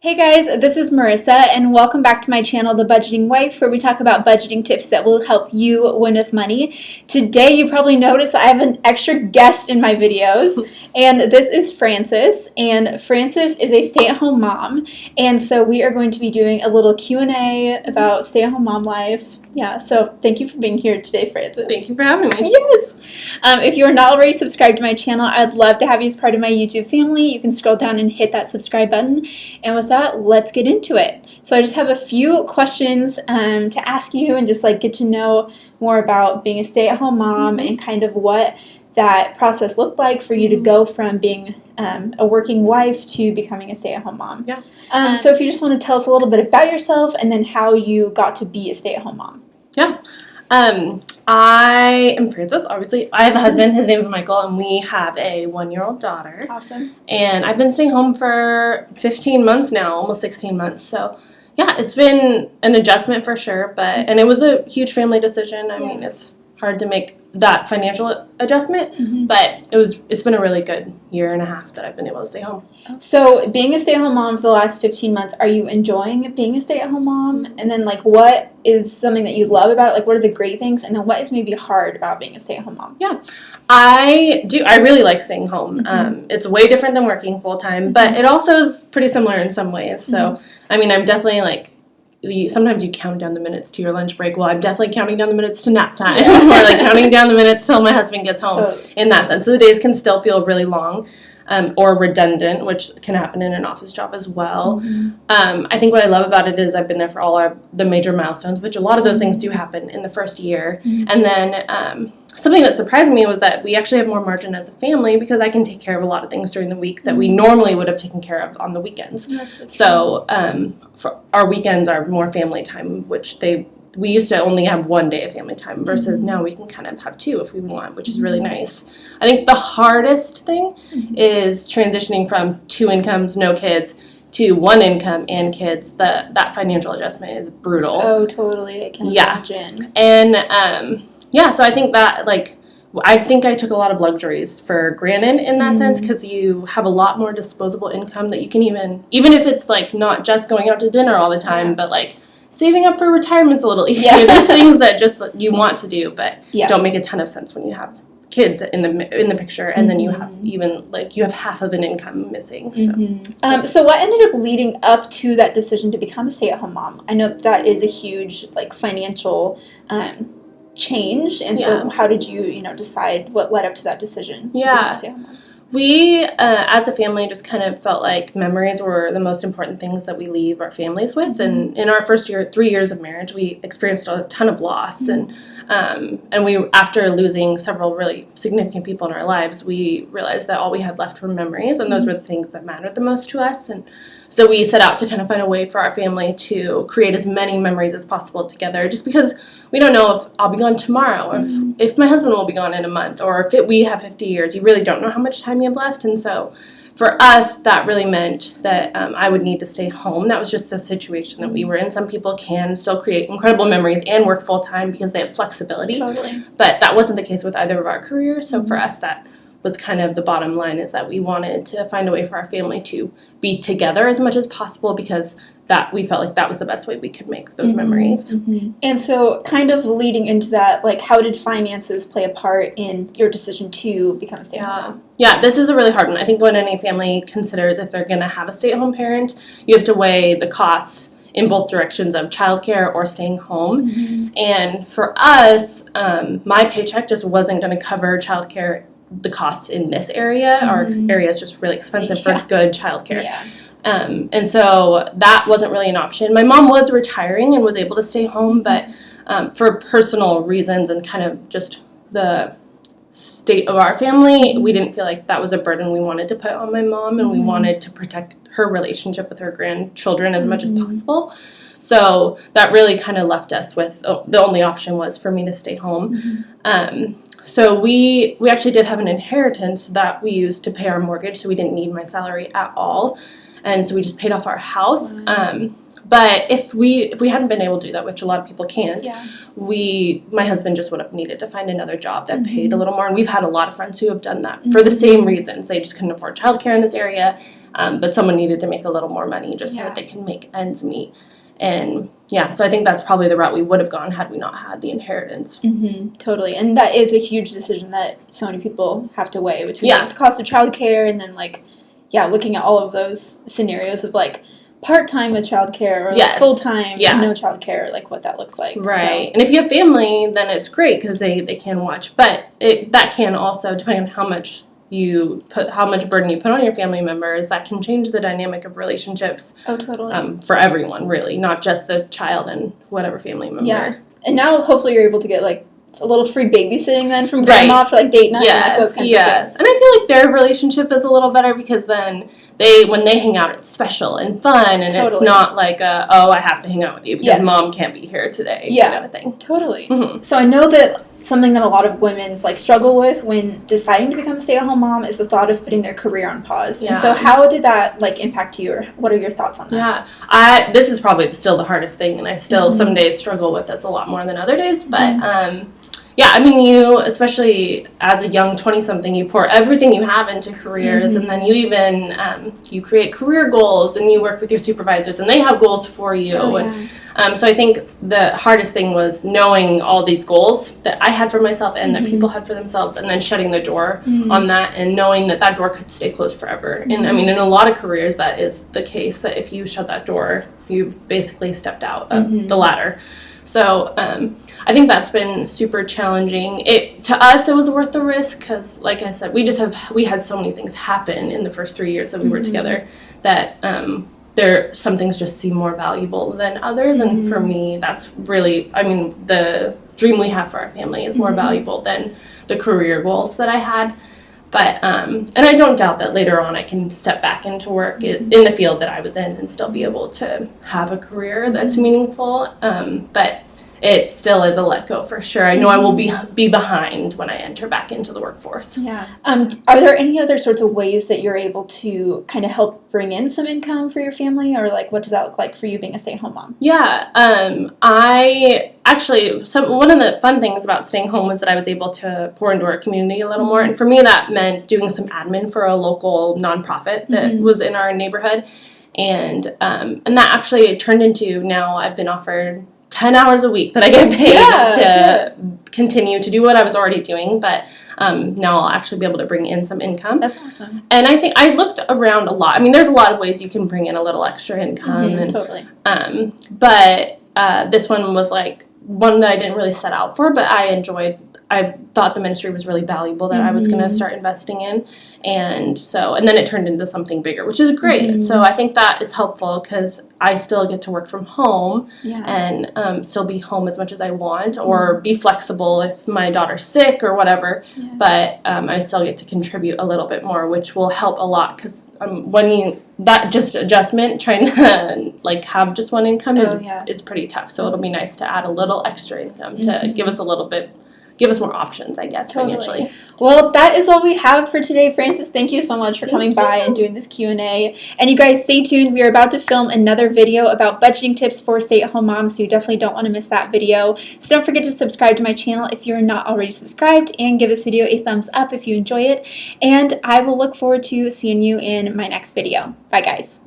Hey guys, this is Marissa and welcome back to my channel, The Budgeting Wife, where we talk about budgeting tips that will help you win with money. Today you probably noticed I have an extra guest in my videos, and this is Frances, and Frances is a stay-at-home mom, and so we are going to be doing a little Q&A about stay-at-home mom life. Yeah, so thank you for being here today, Frances. Thank you for having me. Yes. If you are not already subscribed to my channel, I'd love to have you as part of my YouTube family. You can scroll down and hit that subscribe button. And with that, let's get into it. So I just have a few questions to ask you and just like get to know more about being a stay-at-home mom and kind of what that process looked like for you to go from being a working wife to becoming a stay-at-home mom. Yeah. So if you just want to tell us a little bit about yourself and then how you got to be a stay-at-home mom. Yeah. I am Frances, obviously. I have a husband, his name is Michael, and we have a 1-year-old daughter. Awesome. And I've been staying home for 15 months now, almost 16 months. So, yeah, it's been an adjustment for sure, and it was a huge family decision. I mean, it's hard to make that financial adjustment, but it's been a really good year and a half that I've been able to stay home. So being a stay-at-home mom for the last 15 months, are you enjoying being a stay-at-home mom? And then like what is something that you love about it? Like what are the great things? And then what is maybe hard about being a stay-at-home mom? Yeah, I really like staying home. It's way different than working full-time, but it also is pretty similar in some ways. So, I mean, I'm definitely like, sometimes you count down the minutes to your lunch break. Well, I'm definitely counting down the minutes to nap time or like counting down the minutes till my husband gets home in that sense. So the days can still feel really long or redundant, which can happen in an office job as well. I think what I love about it is I've been there for all the major milestones, which a lot of those things do happen in the first year. And then something that surprised me was that we actually have more margin as a family because I can take care of a lot of things during the week that we normally would have taken care of on the weekends. So for our weekends are more family time, which we used to only have one day of family time versus now we can kind of have two if we want, which is really nice. I think the hardest thing is transitioning from 2 incomes, no kids, to 1 income and kids. That financial adjustment is brutal. Oh, totally. I can imagine. And so I think that I think I took a lot of luxuries for granted in that sense because you have a lot more disposable income that you can even if it's like not just going out to dinner all the time, but like saving up for retirement's a little easier. There's things that just you want to do, but don't make a ton of sense when you have kids in the picture, and then you have you have half of an income missing. So what ended up leading up to that decision to become a stay-at-home mom? I know that is a huge financial change, and so how did you decide what led up to that decision? We as a family just kind of felt like memories were the most important things that we leave our families with, and in our first 3 years of marriage we experienced a ton of loss, and we, after losing several really significant people in our lives, we realized that all we had left were memories, and those were the things that mattered the most to us. And so we set out to kind of find a way for our family to create as many memories as possible together, just because we don't know if I'll be gone tomorrow, or if my husband will be gone in a month, or if we have 50 years. You really don't know how much time you have left. And so for us, that really meant that I would need to stay home. That was just the situation that we were in. Some people can still create incredible memories and work full-time because they have flexibility. But that wasn't the case with either of our careers. So for us, that was kind of the bottom line, is that we wanted to find a way for our family to be together as much as possible, because that we felt like that was the best way we could make those memories. And so kind of leading into that, how did finances play a part in your decision to become a stay-at-home mom? Yeah, this is a really hard one. I think when any family considers if they're going to have a stay-at-home parent, you have to weigh the costs in both directions of childcare or staying home. And for us, my paycheck just wasn't going to cover childcare, the costs in this area. Our area is just really expensive for good childcare. And so that wasn't really an option. My mom was retiring and was able to stay home, but for personal reasons and kind of just the state of our family, we didn't feel like that was a burden we wanted to put on my mom, and we wanted to protect her relationship with her grandchildren as much as possible. So that really kind of left us with the only option was for me to stay home. So we actually did have an inheritance that we used to pay our mortgage, so we didn't need my salary at all. And so we just paid off our house. But if we hadn't been able to do that, which a lot of people can't, Yeah. my husband just would have needed to find another job that paid a Mhm. little more. And we've had a lot of friends who have done that for the same reasons. They just couldn't afford childcare in this area, but someone needed to make a little more money just so that they can make ends meet. And yeah, so I think that's probably the route we would have gone had we not had the inheritance. Totally. And that is a huge decision that so many people have to weigh between like, the cost of childcare and then like, looking at all of those scenarios of like part-time with childcare or like full-time with no childcare, like what that looks like. Right. So. And if you have family, then it's great because they can watch. But that can also, depending on how much burden you put on your family members, that can change the dynamic of relationships. Oh, totally. For everyone, really, not just the child and whatever family member. Yeah. And now hopefully you're able to get like a little free babysitting then from grandma for like date night. Yes, and, like, those kinds of things. And I feel like their relationship is a little better because then when they hang out, it's special and fun, and it's not like I have to hang out with you because mom can't be here today. Kind of a thing. Totally. So I know that something that a lot of women like struggle with when deciding to become a stay-at-home mom is the thought of putting their career on pause. And so how did that like impact you, or what are your thoughts on that? This is probably still the hardest thing, and I still some days struggle with this a lot more than other days, but I mean, you, especially as a young 20-something, you pour everything you have into careers, and then you even, you create career goals, and you work with your supervisors, and they have goals for you. So I think the hardest thing was knowing all these goals that I had for myself and that people had for themselves, and then shutting the door on that, and knowing that door could stay closed forever. And I mean, in a lot of careers, that is the case, that if you shut that door, you basically stepped out of the ladder. So I think that's been super challenging. To us, it was worth the risk because, like I said, we had so many things happen in the first 3 years that we were together that some things just seem more valuable than others. And for me, that's really, I mean, the dream we have for our family is more valuable than the career goals that I had. But, and I don't doubt that later on I can step back into work in the field that I was in and still be able to have a career that's meaningful. But it still is a let go for sure. I know I will be behind when I enter back into the workforce. Yeah. Are there any other sorts of ways that you're able to kind of help bring in some income for your family, or like what does that look like for you being a stay-at-home mom? Yeah. I actually, one of the fun things about staying home was that I was able to pour into our community a little more. And for me, that meant doing some admin for a local nonprofit that was in our neighborhood. And that actually turned into, now I've been offered 10 hours a week that I get paid to continue to do what I was already doing, but now I'll actually be able to bring in some income. That's awesome. And I think I looked around a lot. I mean, there's a lot of ways you can bring in a little extra income. Totally. But this one was like one that I didn't really set out for, but I enjoyed. I thought the ministry was really valuable that I was going to start investing in. And then it turned into something bigger, which is great. So I think that is helpful because I still get to work from home and still be home as much as I want, or be flexible if my daughter's sick or whatever. But I still get to contribute a little bit more, which will help a lot because that adjustment, trying to like have just one income is pretty tough. So it'll be nice to add a little extra income to give us more options, I guess, financially. Well, that is all we have for today. Frances, thank you so much for coming by and doing this Q&A. And you guys, stay tuned. We are about to film another video about budgeting tips for stay-at-home moms, so you definitely don't want to miss that video. So don't forget to subscribe to my channel if you're not already subscribed, and give this video a thumbs up if you enjoy it. And I will look forward to seeing you in my next video. Bye, guys.